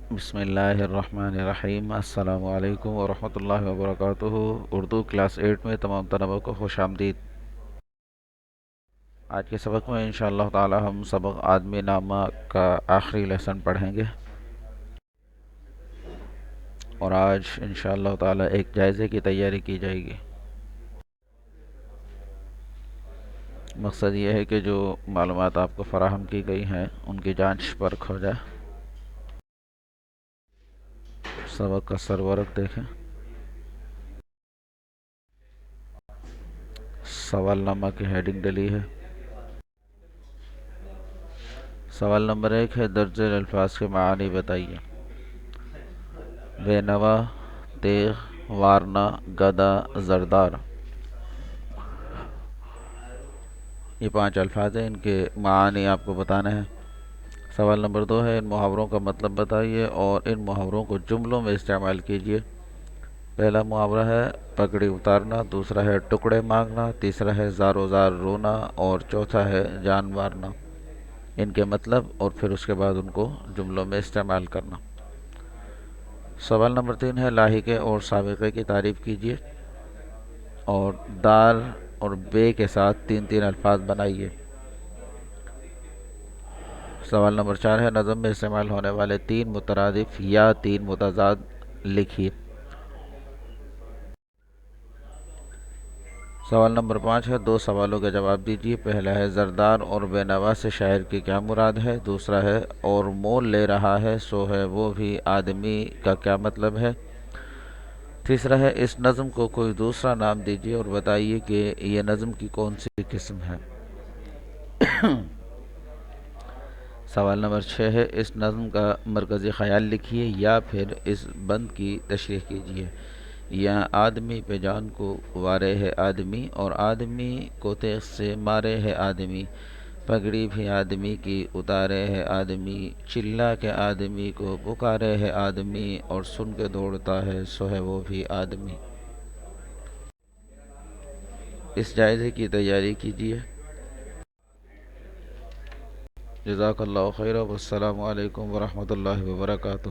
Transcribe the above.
بسم اللہ الرحمن الرحیم، السلام علیکم ورحمۃ اللہ وبرکاتہ۔ اردو کلاس 8 میں تمام طلباء کو خوش آمدید۔ آج کے سبق میں انشاءاللہ تعالی ہم سبق آدمی نامہ کا آخری لیسن پڑھیں گے، اور آج انشاءاللہ تعالی ایک جائزے کی تیاری کی جائے گی۔ مقصد یہ ہے کہ جو معلومات آپ کو فراہم کی گئی ہیں ان کی جانچ پرکھ ہو جائے۔ سبق کا سرورق دیکھیں۔ سوال نامہ کی ہیڈنگ ڈلی ہے۔ سوال نمبر 1 ہے، درج ذیل الفاظ کے معانی بتائیے۔ بے نوا، تیغ، وارنا، گدا، زردار، یہ 5 الفاظ ہیں، ان کے معانی آپ کو بتانے ہیں۔ سوال نمبر 2 ہے، ان محاوروں کا مطلب بتائیے اور ان محاوروں کو جملوں میں استعمال کیجیے۔ پہلا محاورہ ہے پگڑی اتارنا، دوسرا ہے ٹکڑے مانگنا، تیسرا ہے زار و زار رونا، اور چوتھا ہے جان مارنا۔ ان کے مطلب اور پھر اس کے بعد ان کو جملوں میں استعمال کرنا۔ سوال نمبر 3 ہے، لاحقے اور سابقے کی تعریف کیجیے اور دار اور بے کے ساتھ 3 الفاظ بنائیے۔ سوال نمبر 4 ہے، نظم میں استعمال ہونے والے 3 مترادف یا 3 متضاد لکھیے۔ سوال نمبر 5 ہے، 2 سوالوں کے جواب دیجیے۔ پہلا ہے، زردار اور بے نوا سے شاعر کی کیا مراد ہے؟ دوسرا ہے، اور مول لے رہا ہے سو ہے وہ بھی آدمی کا کیا مطلب ہے؟ تیسرا ہے، اس نظم کو کوئی دوسرا نام دیجیے اور بتائیے کہ یہ نظم کی کون سی قسم ہے۔ سوال نمبر 6 ہے، اس نظم کا مرکزی خیال لکھیے یا پھر اس بند کی تشریح کیجیے۔ یہاں آدمی پہ جان کو وارے ہے آدمی، اور آدمی کو تیغ سے مارے ہے آدمی، پگڑی بھی آدمی کی اتارے ہے آدمی، چلا کے آدمی کو پکارے ہے آدمی، اور سن کے دوڑتا ہے سو ہے وہ بھی آدمی۔ اس جائزے کی تیاری کیجیے۔ جزاک اللہ خیر، والسلام علیکم ورحمۃ اللہ وبرکاتہ۔